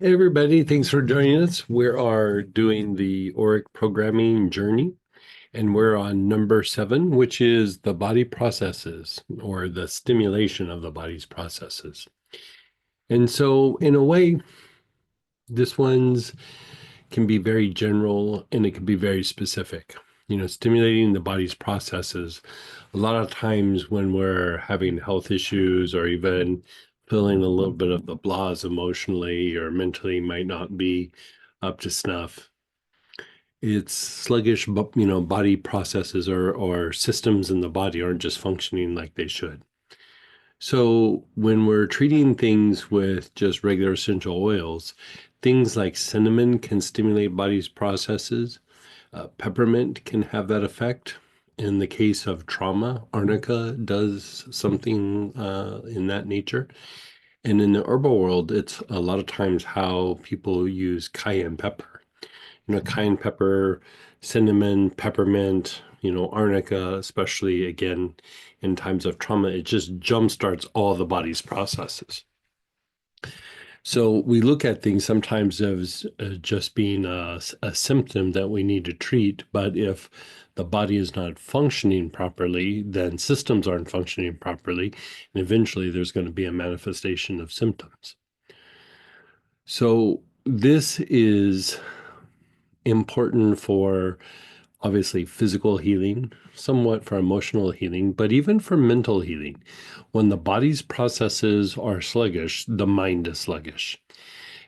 Hey everybody, thanks for joining us. We are doing the Auric programming journey, and we're on number 7, which is the body processes or the stimulation of the body's processes. And so, in a way, this one's can be very general and it can be very specific. Stimulating the body's processes. A lot of times when we're having health issues or even feeling a little bit of the blahs emotionally or mentally might not be up to snuff. It's sluggish, but body processes or systems in the body aren't just functioning like they should. So when we're treating things with just regular essential oils, things like cinnamon can stimulate body's processes. Peppermint can have that effect. In the case of trauma, arnica does something in that nature. And in the herbal world, it's a lot of times how people use cayenne pepper. Cayenne pepper, cinnamon, peppermint, arnica, especially again in times of trauma, it just jumpstarts all the body's processes. So we look at things sometimes as just being a symptom that we need to treat. But if the body is not functioning properly, then systems aren't functioning properly. And eventually there's going to be a manifestation of symptoms. So this is important for obviously physical healing, somewhat for emotional healing, but even for mental healing. When the body's processes are sluggish, the mind is sluggish.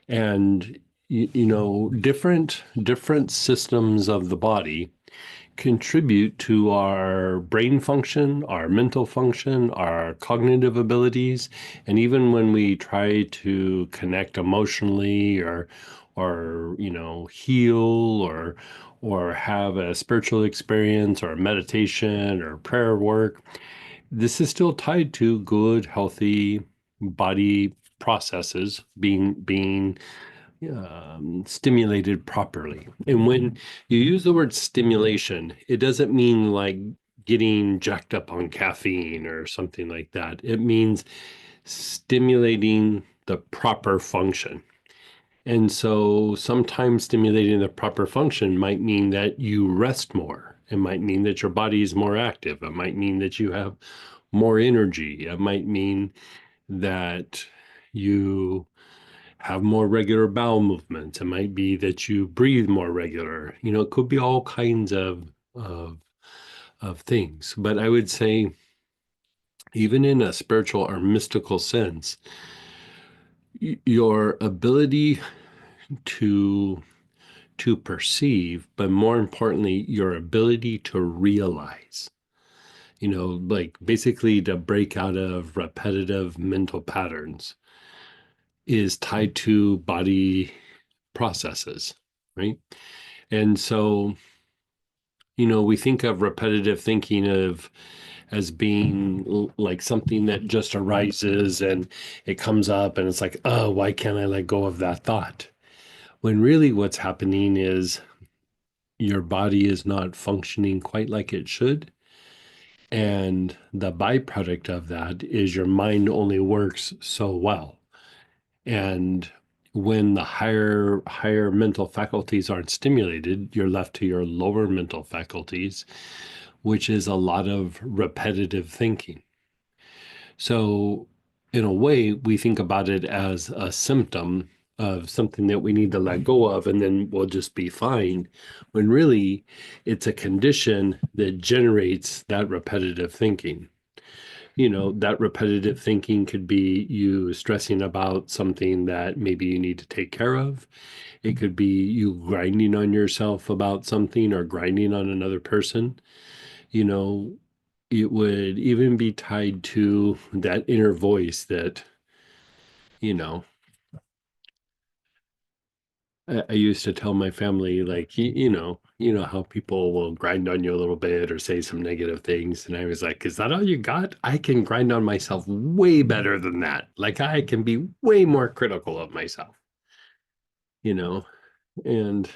And different systems of the body contribute to our brain function, our mental function, our cognitive abilities, and even when we try to connect emotionally or heal or have a spiritual experience or meditation or prayer work, this is still tied to good, healthy body processes being stimulated properly. And when you use the word stimulation, it doesn't mean like getting jacked up on caffeine or something like that. It means stimulating the proper function. And so sometimes stimulating the proper function might mean that you rest more. It might mean that your body is more active. It might mean that you have more energy. It might mean that you have more regular bowel movements. It might be that you breathe more regular. It could be all kinds of things. But I would say, even in a spiritual or mystical sense, your ability to perceive, but more importantly, your ability to realize, like basically to break out of repetitive mental patterns is tied to body processes, right? And so, we think of repetitive thinking of as being like something that just arises and it comes up and it's like, oh, why can't I let go of that thought? When really what's happening is your body is not functioning quite like it should. And the byproduct of that is your mind only works so well. And when the higher mental faculties aren't stimulated, you're left to your lower mental faculties, which is a lot of repetitive thinking. So in a way, we think about it as a symptom of something that we need to let go of, and then we'll just be fine. When really it's a condition that generates that repetitive thinking. That repetitive thinking could be you stressing about something that maybe you need to take care of. It could be you grinding on yourself about something or grinding on another person. You know, it would even be tied to that inner voice that, you know, I used to tell my family, like, you know how people will grind on you a little bit or say some negative things. And I was like, is that all you got? I can grind on myself way better than that. Like, I can be way more critical of myself, you know, and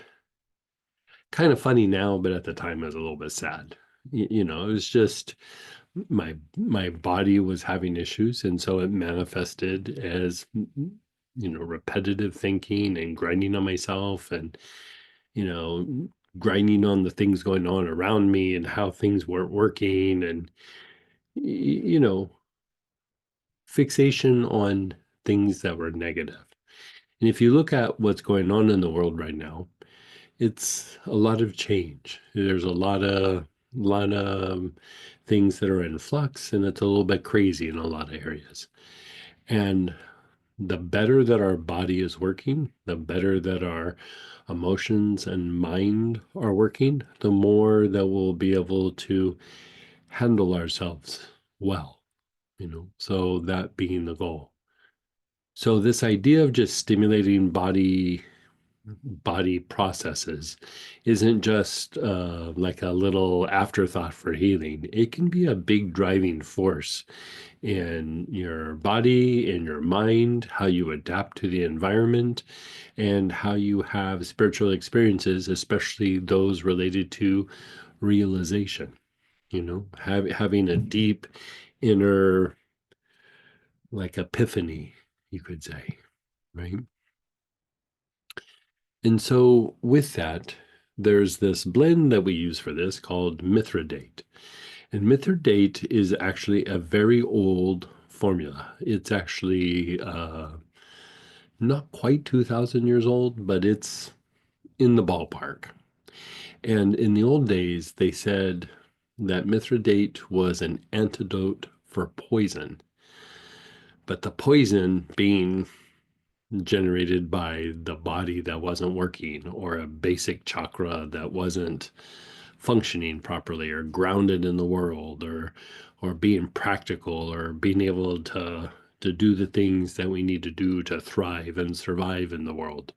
kind of funny now, but at the time it was a little bit sad. It was just my body was having issues, and so it manifested as repetitive thinking and grinding on myself and, you know, grinding on the things going on around me and how things weren't working and, you know, fixation on things that were negative. And if you look at what's going on in the world right now, it's a lot of change. There's a lot of things that are in flux, and it's a little bit crazy in a lot of areas. And the better that our body is working, the better that our emotions and mind are working, the more that we'll be able to handle ourselves well, so that being the goal. So this idea of just stimulating body processes isn't just like a little afterthought for healing. It can be a big driving force in your body, in your mind, how you adapt to the environment, and how you have spiritual experiences, especially those related to realization, having a deep inner, like, epiphany, you could say, right? And so with that, there's this blend that we use for this called Mithridate. And Mithridate is actually a very old formula. It's actually not quite 2,000 years old, but it's in the ballpark. And in the old days, they said that Mithridate was an antidote for poison. But the poison being generated by the body that wasn't working, or a basic chakra that wasn't functioning properly, or grounded in the world, or being practical, or being able to do the things that we need to do to thrive and survive in the world.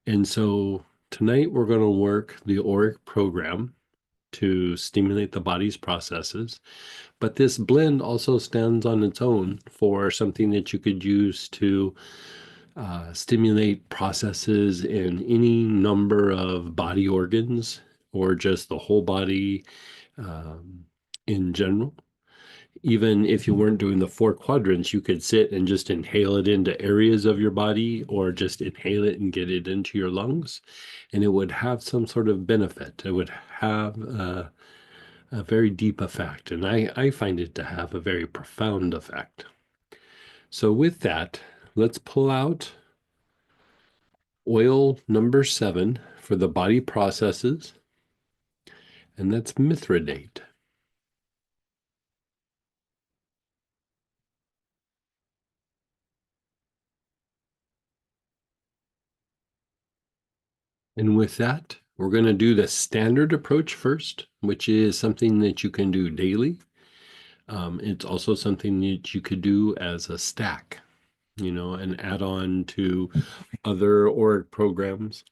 And so tonight we're going to work the Auric program to stimulate the body's processes. But this blend also stands on its own for something that you could use to stimulate processes in any number of body organs, or just the whole body in general. Even if you weren't doing the four quadrants, you could sit and just inhale it into areas of your body, or just inhale it and get it into your lungs, and it would have some sort of benefit. It would have a very deep effect, and I find it to have a very profound effect. So with that, let's pull out oil number 7 for the body processes, and that's Mithridate. And with that, we're going to do the standard approach first, which is something that you can do daily. It's also something that you could do as a stack, and add on to other Auric programs.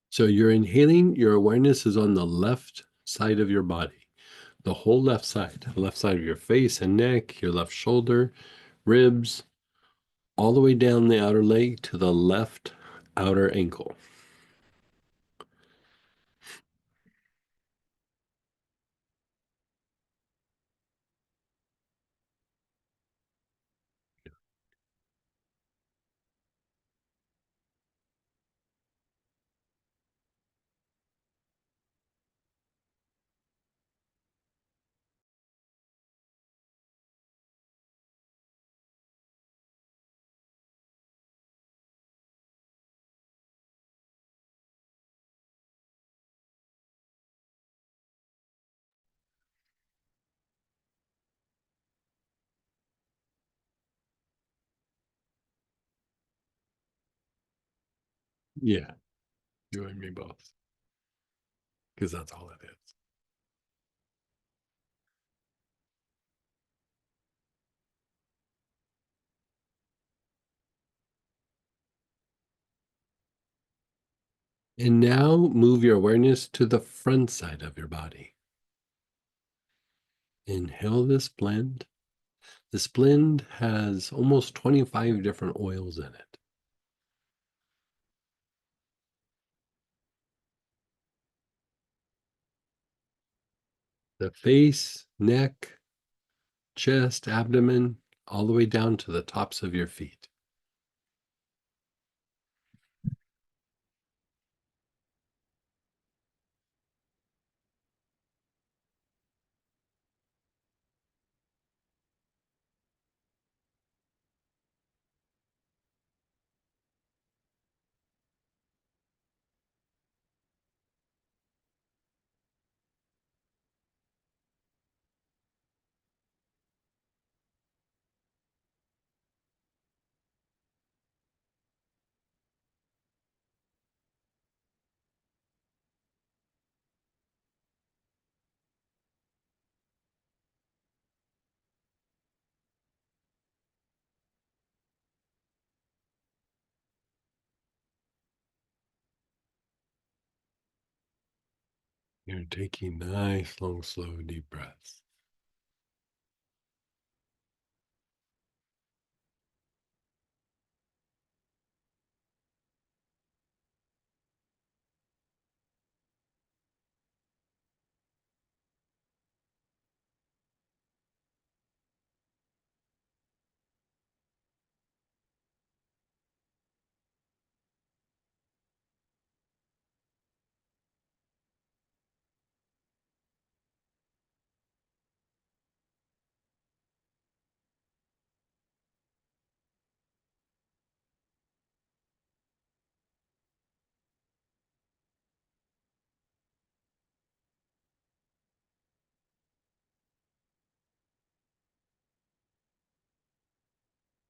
So you're inhaling, your awareness is on the left side of your body, the whole left side of your face and neck, your left shoulder, ribs, all the way down the outer leg to the left outer ankle. Yeah, you and me both, because that's all it is. And now move your awareness to the front side of your body. Inhale this blend. This blend has almost 25 different oils in it. The face, neck, chest, abdomen, all the way down to the tops of your feet. You're taking nice, long, slow, deep breaths.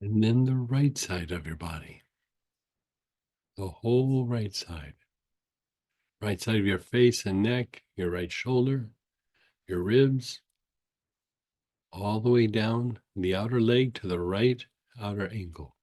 And then the right side of your body, the whole right side. Right side of your face and neck, your right shoulder, your ribs, all the way down the outer leg to the right outer ankle.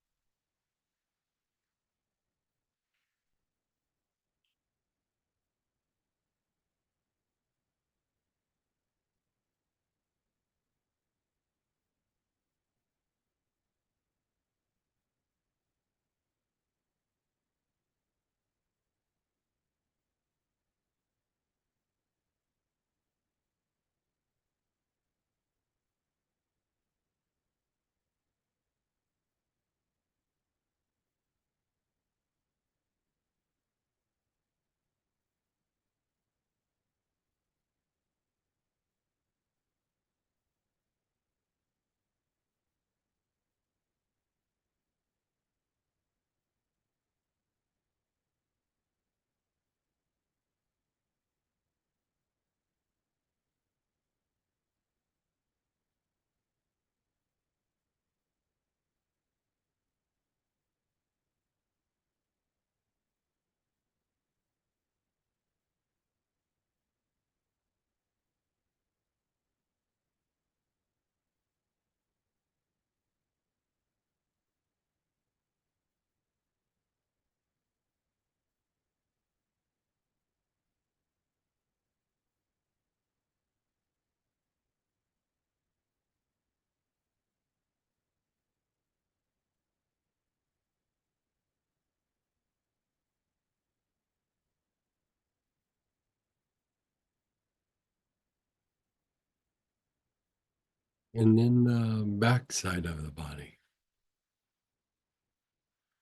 And then the back side of the body,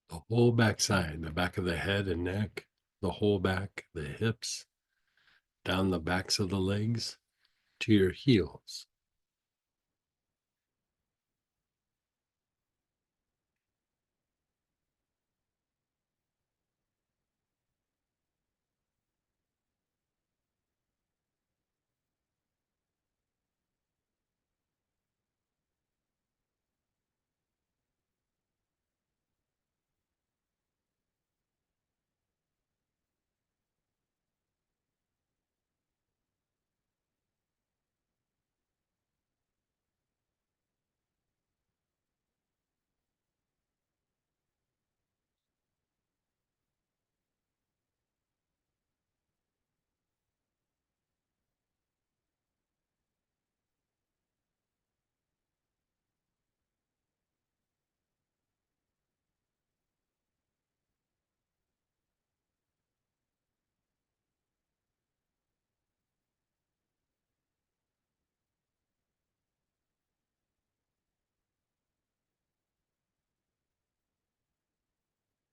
the whole back side, the back of the head and neck, the whole back, the hips, down the backs of the legs to your heels.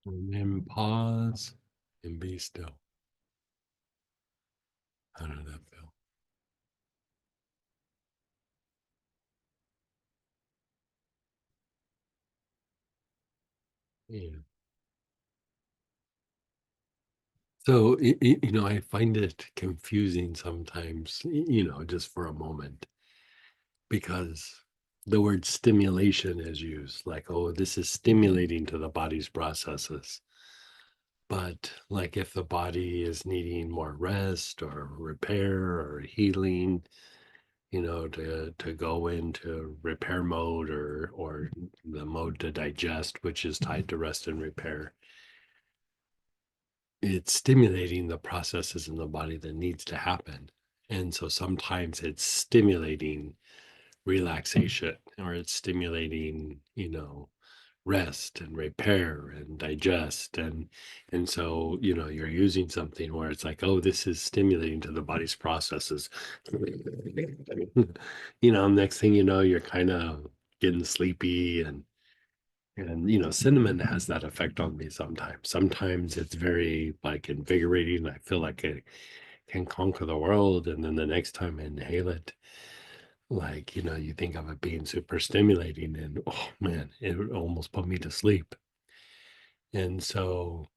And then pause and be still. How did that feel? Yeah. So, I find it confusing sometimes, just for a moment, because the word stimulation is used like, oh, this is stimulating to the body's processes. But like if the body is needing more rest or repair or healing, to go into repair mode or the mode to digest, which is tied to rest and repair, it's stimulating the processes in the body that needs to happen. And so sometimes it's stimulating relaxation or it's stimulating, rest and repair and digest and so you're using something where it's like, oh, this is stimulating to the body's processes. Next thing you know, you're kind of getting sleepy and cinnamon has that effect on me sometimes it's very like invigorating. I feel like I can conquer the world, and then the next time I inhale it, like, you think of it being super stimulating and oh man, it would almost put me to sleep. And so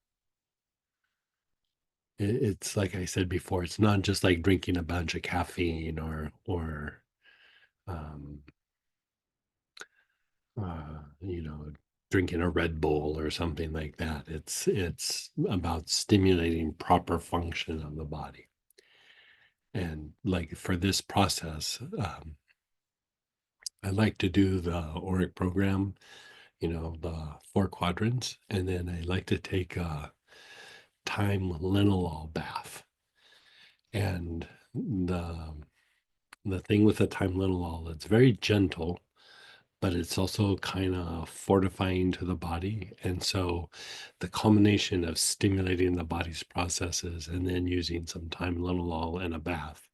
it's like I said before, it's not just like drinking a bunch of caffeine or um you know, drinking a Red Bull or something like that. It's about stimulating proper function of the body. And like for this process, I like to do the Auric program, the 4 quadrants, and then I like to take a time linalool bath. And the thing with the time linalool, it's very gentle, but it's also kind of fortifying to the body. And so the combination of stimulating the body's processes and then using some time linalool in a bath,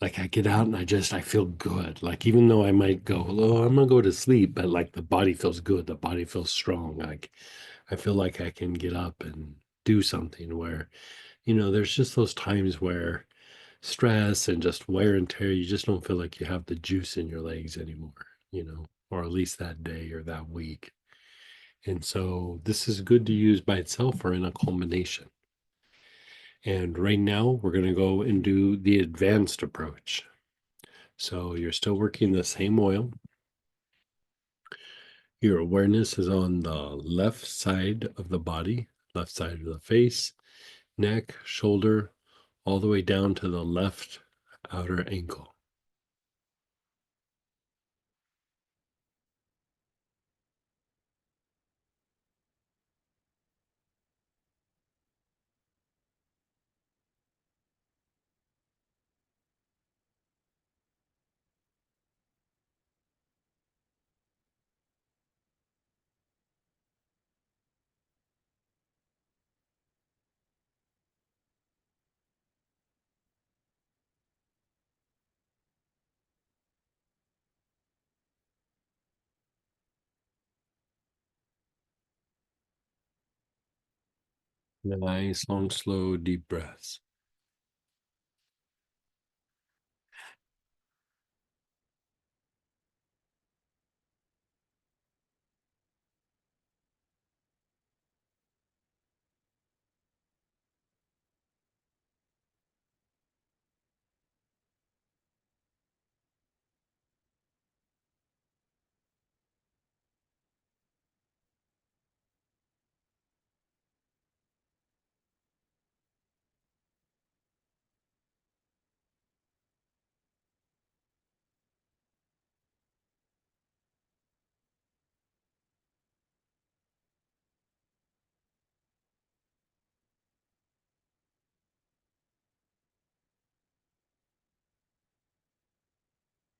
like I get out and I feel good. Like even though I might go, oh, I'm gonna go to sleep, but like the body feels good, the body feels strong. Like I feel like I can get up and do something where, there's just those times where stress and just wear and tear, you just don't feel like you have the juice in your legs anymore, or at least that day or that week. And so this is good to use by itself or in a combination. And right now we're going to go and do the advanced approach. So you're still working the same oil. Your awareness is on the left side of the body, left side of the face, neck, shoulder, all the way down to the left outer ankle. Nice, long, slow, deep breaths.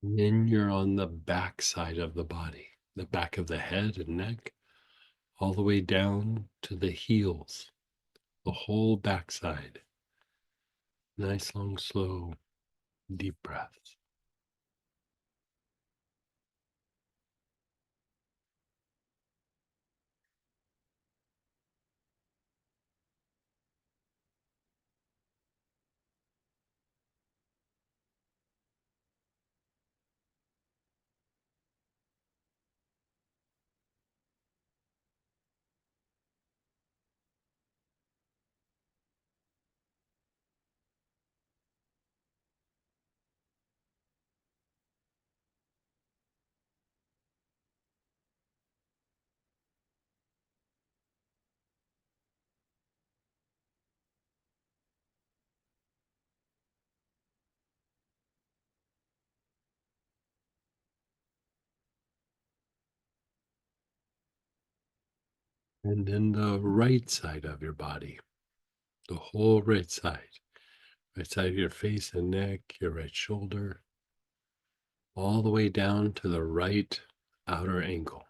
And then you're on the back side of the body, the back of the head and neck, all the way down to the heels, the whole backside. Nice, long, slow, deep breaths. And then the right side of your body, the whole right side of your face and neck, your right shoulder, all the way down to the right outer ankle.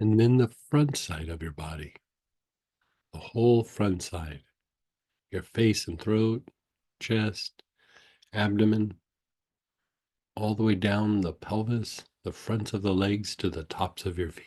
And then the front side of your body, the whole front side, your face and throat, chest, abdomen, all the way down the pelvis, the fronts of the legs to the tops of your feet.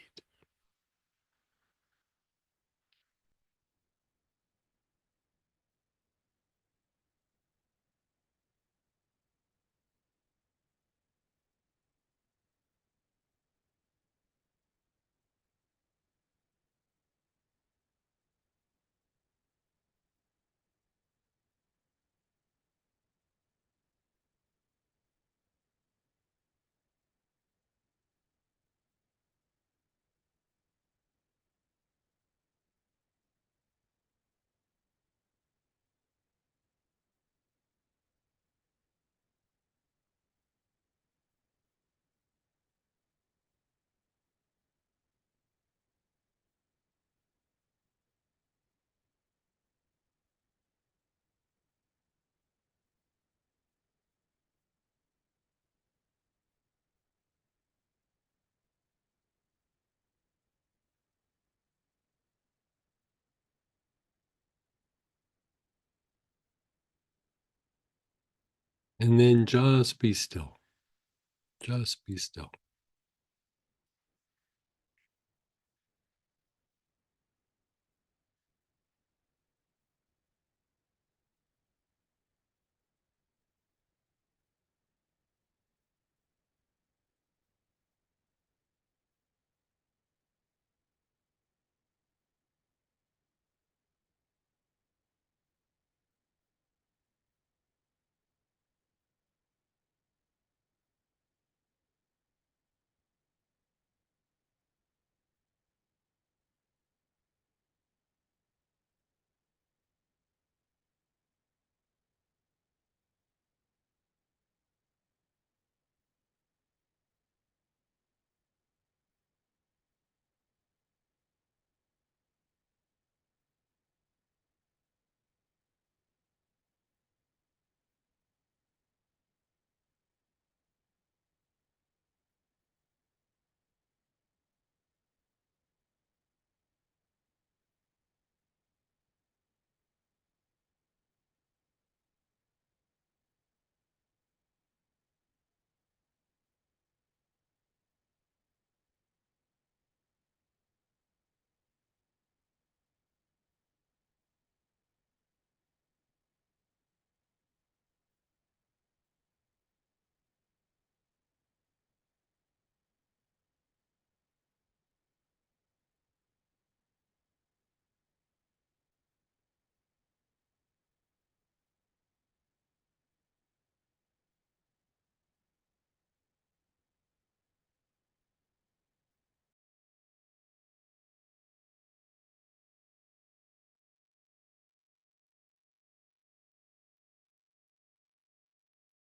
And then just be still. Just be still.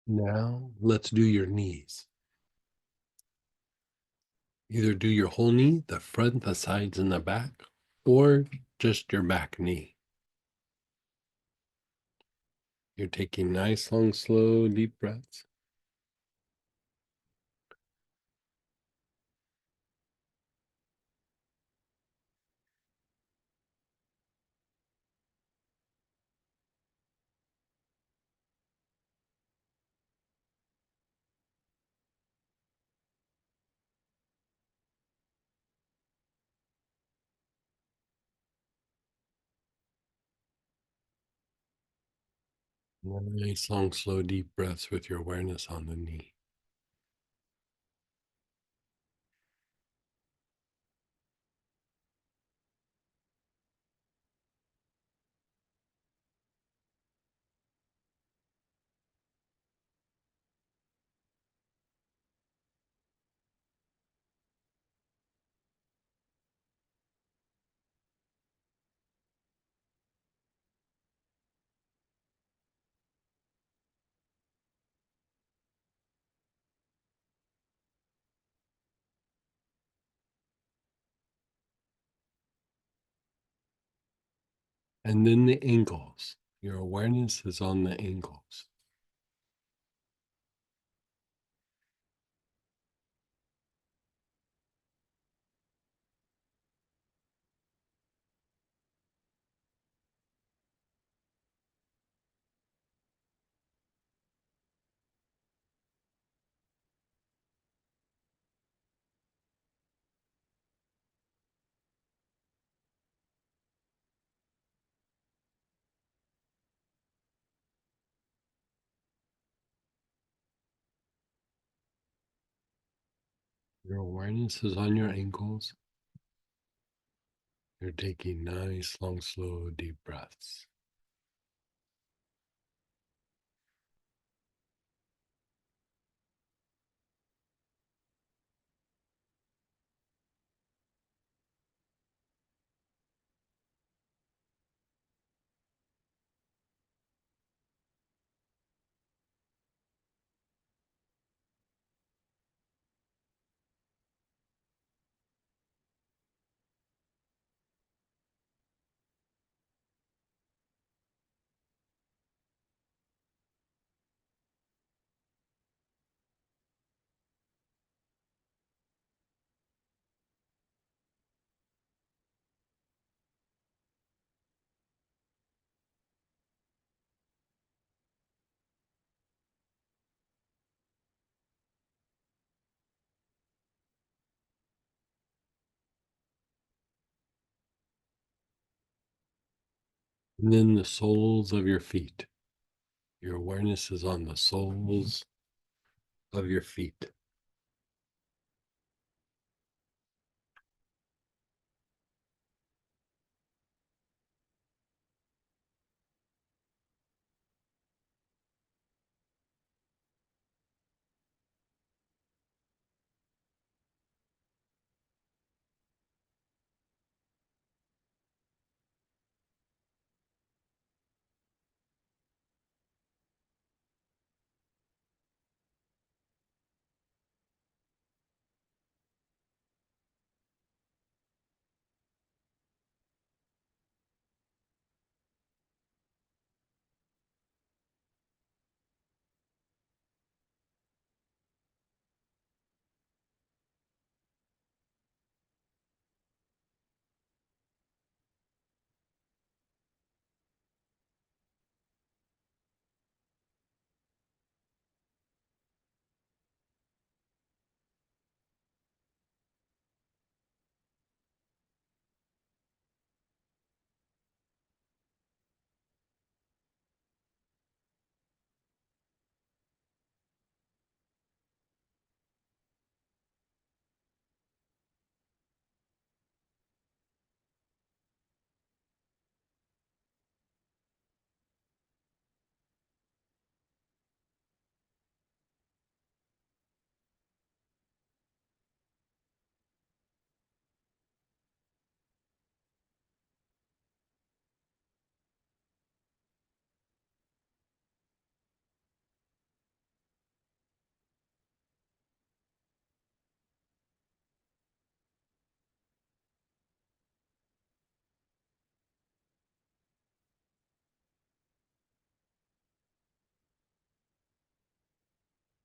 Now let's do your knees. Either do your whole knee, the front, the sides, and the back, or just your back knee. You're taking nice, long, slow, deep breaths. Nice, long, slow, deep breaths with your awareness on the knee. And then the ankles. Your awareness is on the ankles. Your awareness is on your ankles. You're taking nice, long, slow, deep breaths. And then the soles of your feet. Your awareness is on the soles of your feet.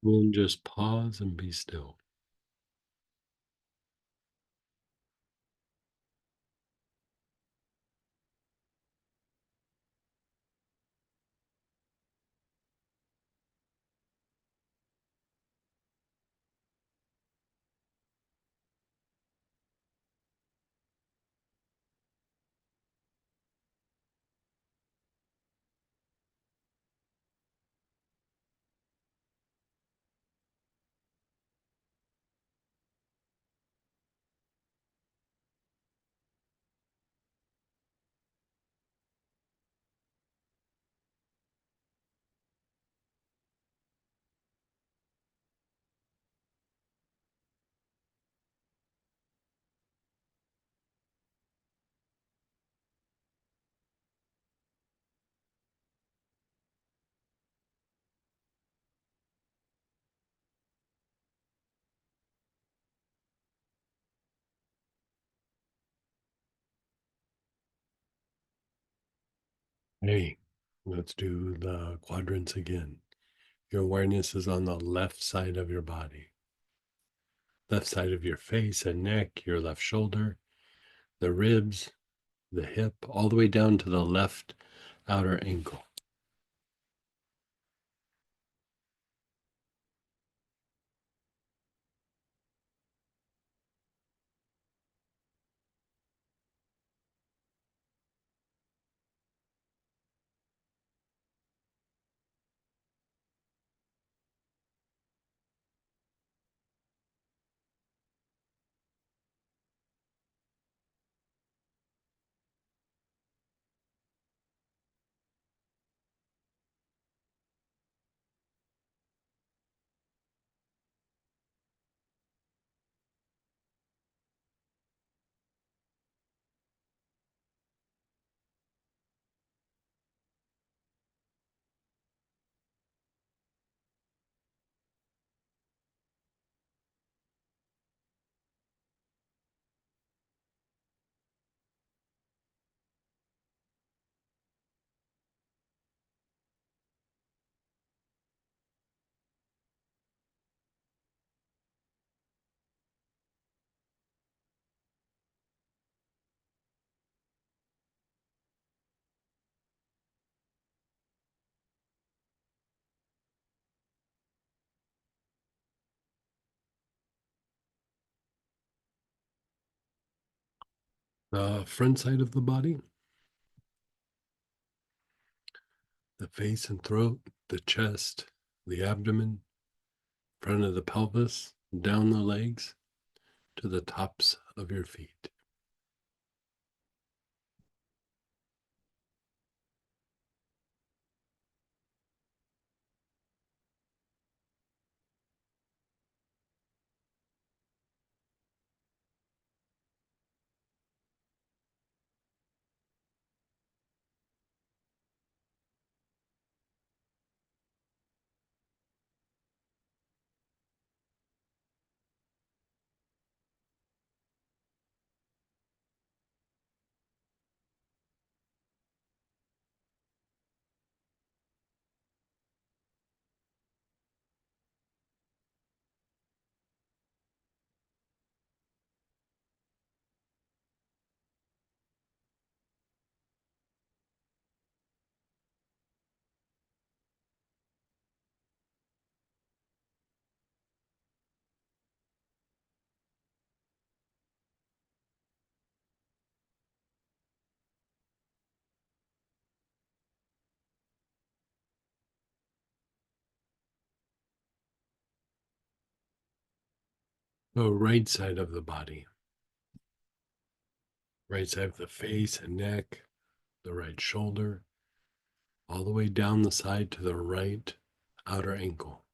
And just pause and be still. Hey, let's do the quadrants again. Your awareness is on the left side of your body, left side of your face and neck, your left shoulder, the ribs, the hip, all the way down to the left outer ankle. The front side of the body, the face and throat, the chest, the abdomen, front of the pelvis, down the legs to the tops of your feet. The right side of the body, right side of the face and neck, the right shoulder, all the way down the side to the right outer ankle.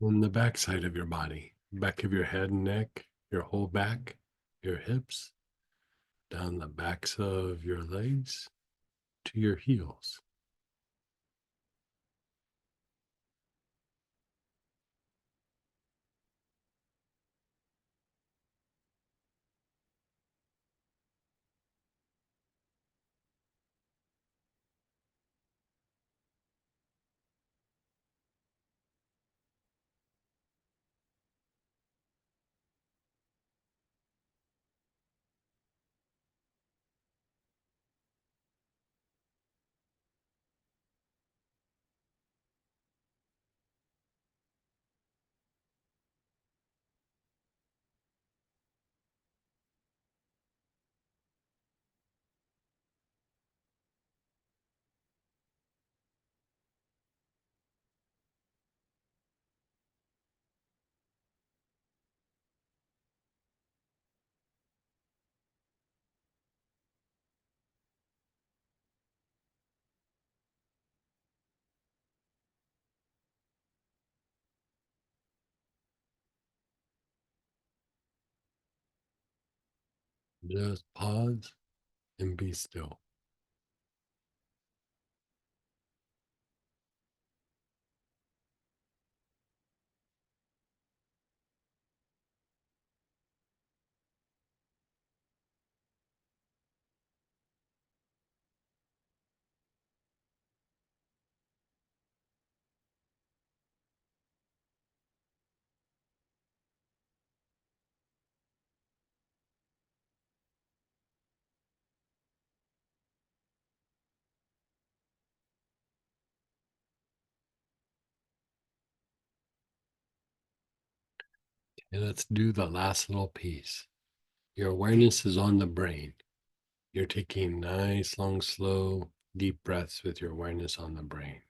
On the back side of your body, back of your head and neck, your whole back, your hips, down the backs of your legs to your heels. Just pause and be still. And let's do the last little piece. Your awareness is on the brain. You're taking nice, long, slow, deep breaths with your awareness on the brain.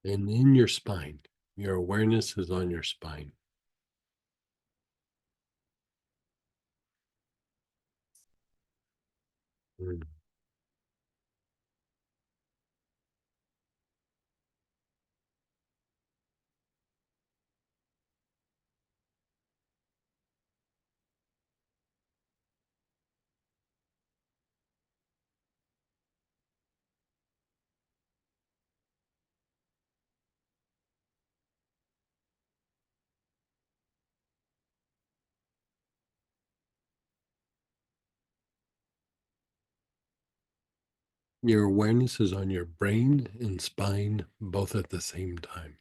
And in your spine, your awareness is on your spine. Mm. Your awareness is on your brain and spine both at the same time.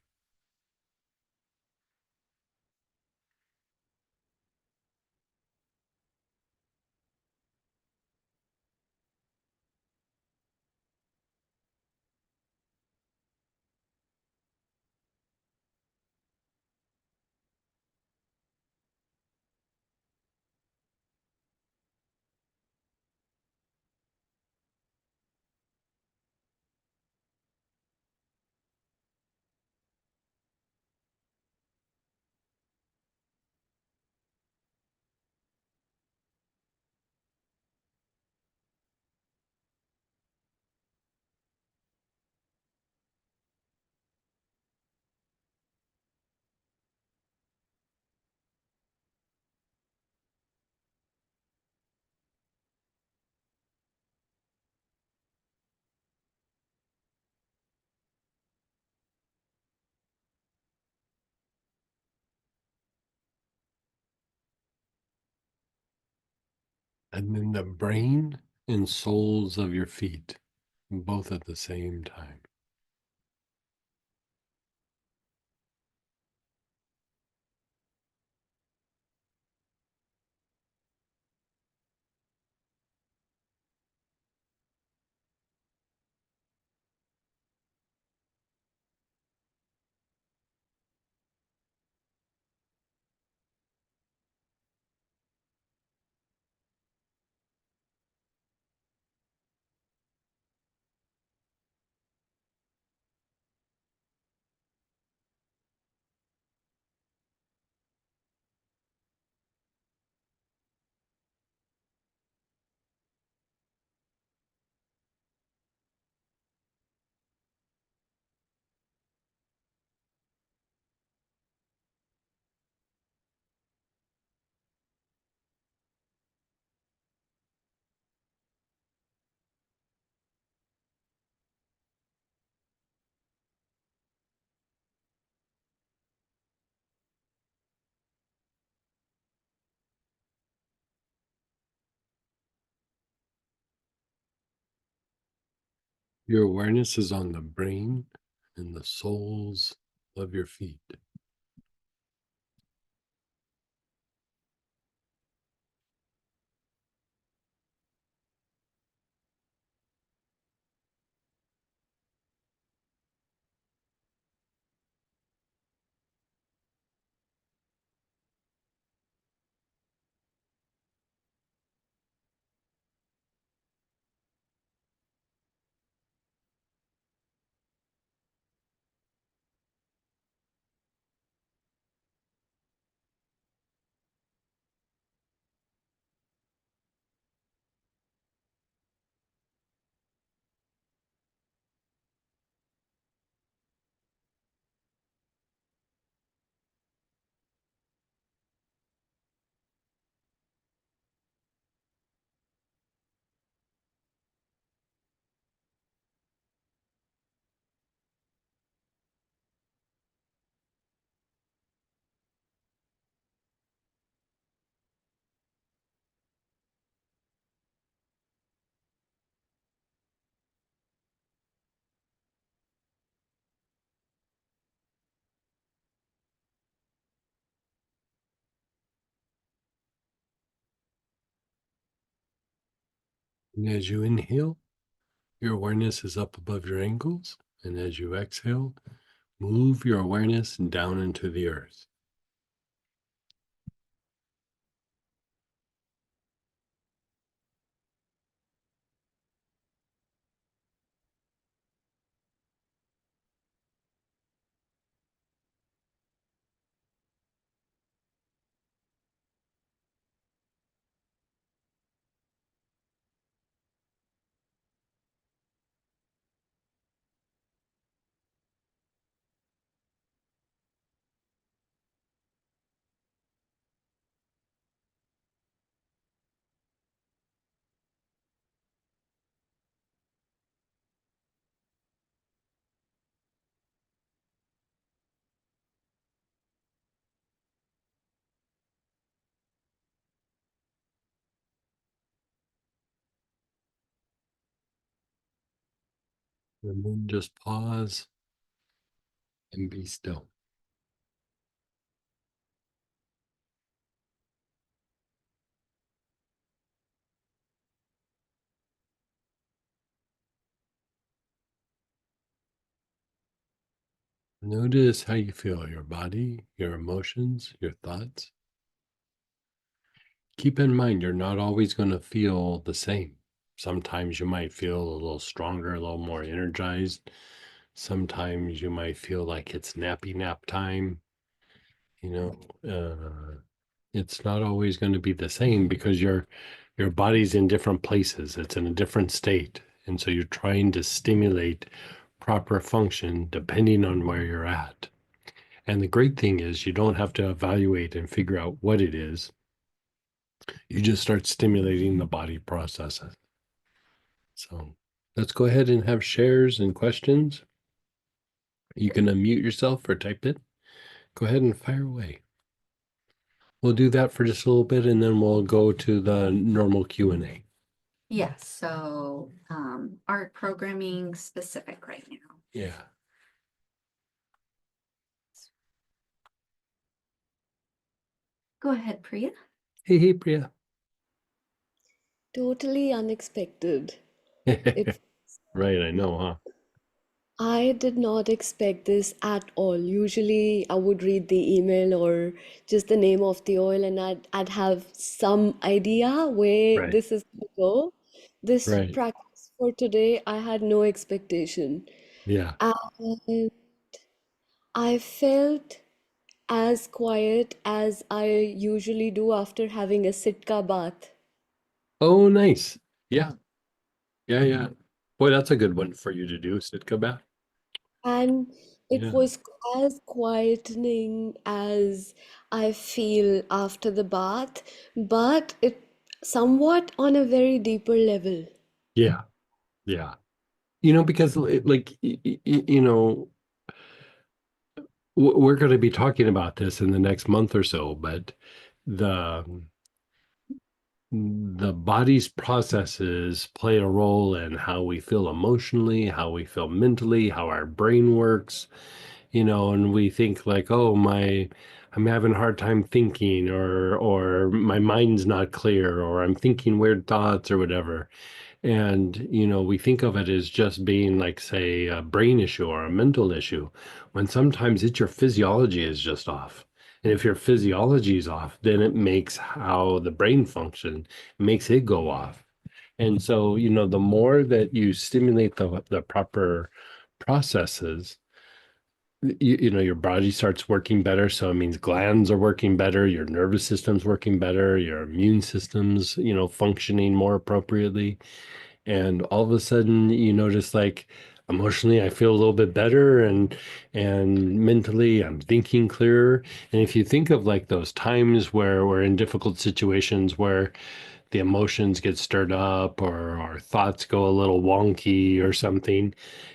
And then the brain and soles of your feet, both at the same time. Your awareness is on the brain and the soles of your feet. And as you inhale, your awareness is up above your ankles. And as you exhale, move your awareness down into the earth. And then just pause and be still. Notice how you feel your body, your emotions, your thoughts. Keep in mind, you're not always going to feel the same. Sometimes you might feel a little stronger, a little more energized. Sometimes you might feel like it's nappy nap time. You know, it's not always going to be the same because your body's in different places. It's in a different state. And so you're trying to stimulate proper function depending on where you're at. And the great thing is you don't have to evaluate and figure out what it is. You just start stimulating the body processes. So let's go ahead and have shares and questions. You can unmute yourself or type it. Go ahead and fire away. We'll do that for just a little bit and then we'll go to the normal Q&A. Yes, so art programming specific right now. Yeah. Go ahead, Priya. Hey, hey, Priya. Totally unexpected. It Right, I know, huh? I did not expect this at all. Usually I would read the email or just the name of the oil and I'd have some idea where Right, this is going to go. This right. practice for today, I had no expectation. Yeah. And I felt as quiet as I usually do after having a sitka bath. Oh, nice. Yeah, yeah, yeah. Boy, that's a good one for you to do, Sitka bath. And it Yeah. was as quietening as I feel after the bath, but it somewhat on a very deeper level. Yeah, yeah. Because like, we're going to be talking about this in the next month or so, but the the body's processes play a role in how we feel emotionally, how we feel mentally, how our brain works, and we think like, oh, I'm having a hard time thinking, or my mind's not clear, or I'm thinking weird thoughts or whatever. And, we think of it as just being like, say, a brain issue or a mental issue, when sometimes it's your physiology is just off. And if your physiology is off, then it makes how the brain function, makes it go off. And so, the more that you stimulate the proper processes, your body starts working better. So it means glands are working better, your nervous system's working better, your immune system's, functioning more appropriately. And all of a sudden you notice like emotionally I feel a little bit better, and mentally I'm thinking clearer. And if you think of like those times where we're in difficult situations where the emotions get stirred up, or our thoughts go a little wonky or something,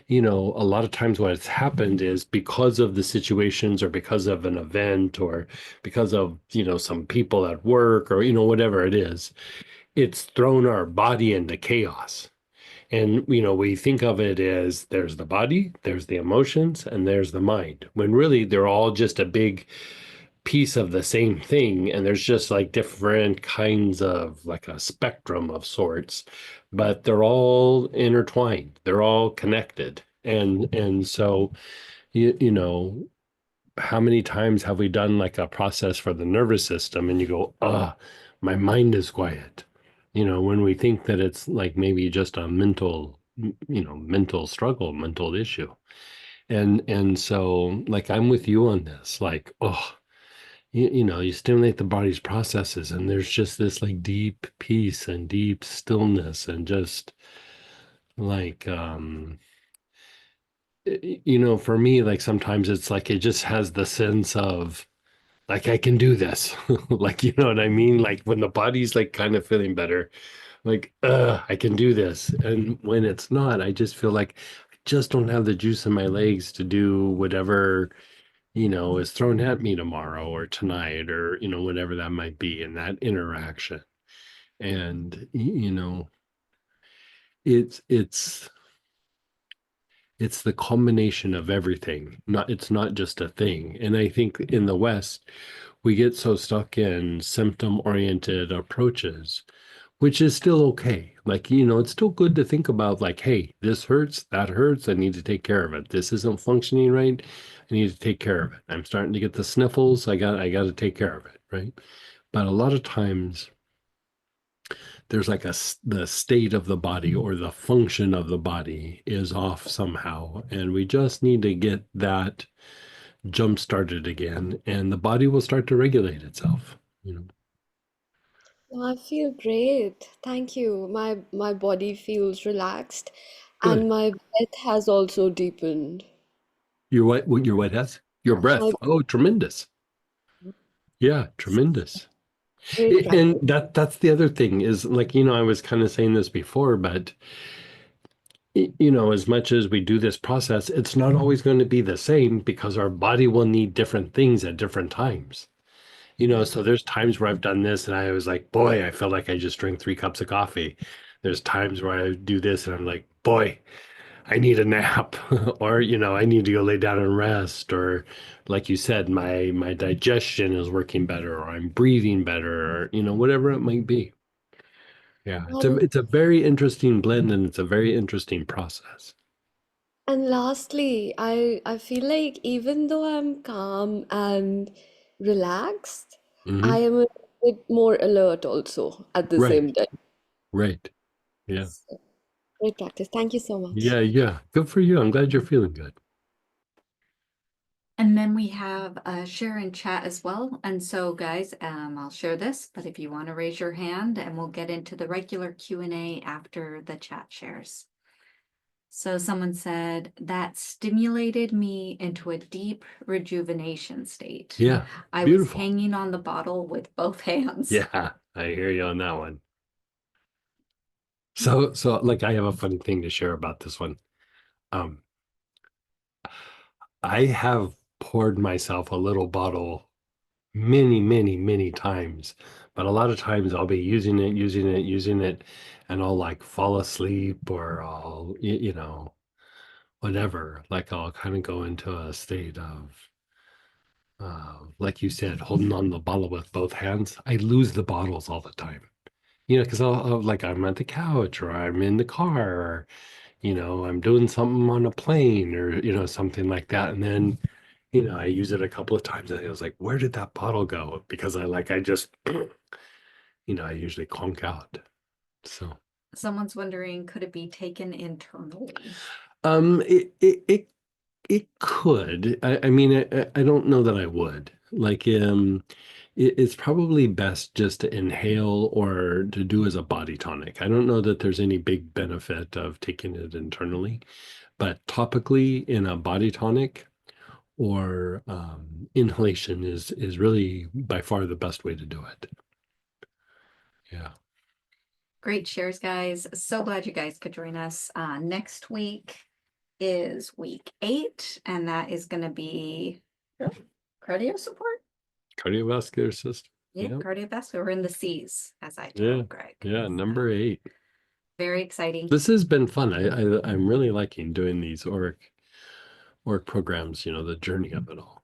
a lot of times what has happened is because of the situations, or because of an event, or because of, some people at work, or, whatever it is, it's thrown our body into chaos. And, we think of it as there's the body, there's the emotions, and there's the mind, when really they're all just a big piece of the same thing. And there's just like different kinds of like a spectrum of sorts, but they're all intertwined, they're all connected. And so, you know, how many times have we done like a process for the nervous system and you go, my mind is quiet, when we think that it's like maybe just a mental struggle, mental issue. And so like I'm with you on this, like, you stimulate the body's processes and there's just this like deep peace and deep stillness, and just like for me, like sometimes it's like it just has the sense of like I can do this. Like, you know what I mean? Like when the body's like kind of feeling better, like I can do this. And when it's not, I just feel like I just don't have the juice in my legs to do whatever, is thrown at me tomorrow or tonight, or, whatever that might be in that interaction. And it's it's the combination of everything. It's not just a thing. And I think in the West, we get so stuck in symptom oriented approaches, which is still okay. Like, it's still good to think about, like, hey, this hurts, that hurts. I need to take care of it. This isn't functioning right. I need to take care of it. I'm starting to get the sniffles. I got to take care of it. Right. But a lot of times there's like the state of the body or the function of the body is off somehow. And we just need to get that jump started again, and the body will start to regulate itself. I feel great. Thank you. My body feels relaxed Good. and my breath has also deepened. Your what has? Your My breath. Oh, tremendous. Yeah, tremendous. great And practice. that's the other thing is like, I was kind of saying this before, but as much as we do this process, it's not always going to be the same because our body will need different things at different times. So there's times where I've done this and I was like, boy, I felt like I just drank 3 cups of coffee. There's times where I do this and I'm like, boy, I need a nap, or I need to go lay down and rest, or like you said, my digestion is working better, or I'm breathing better, or whatever it might be. Yeah, it's a And it's a very interesting blend, and it's a very interesting process. and lastly, I feel like even though I'm calm and relaxed, I Hmm. am a bit more alert also at the Right, same time. right. Yeah, So, great practice. Thank you so much. yeah, yeah. Good for you. I'm glad you're feeling good. And then we have share in chat as well. And so guys, I'll share this, but if you want to raise your hand and we'll get into the regular Q&A after the chat shares. So someone said that stimulated me into a deep rejuvenation state. Yeah, I was beautiful. hanging on the bottle with both hands. Yeah, I hear you on that one. So like I have a funny thing to share about this one. Um, I have poured myself a little bottle many, many, many times, but a lot of times I'll be using it, and I'll like fall asleep or I'll, whatever. Like I'll kind of go into a state of, like you said, holding on the bottle with both hands. I lose the bottles all the time. Because I'll like I'm at the couch or I'm in the car or I'm doing something on a plane or something like that, and then I use it a couple of times and I was like, where did that bottle go? Because I just I usually conk out. So Someone's wondering, could it be taken internally? it could. I mean, I don't know that I would. Like it's probably best just to inhale or to do as a body tonic. I don't know that there's any big benefit of taking it internally, but topically in a body tonic or inhalation is really by far the best way to do it. Yeah. Great shares, guys. So glad you guys could join us. Next week is week 8, and that is going to be cardio support. Cardiovascular system. Yeah, Yeah. cardiovascular. We're in the C's, as I Yeah. tell Greg. Yeah. Number 8. Very exciting. This has been fun. I'm really liking doing these Auric programs, the journey of it all.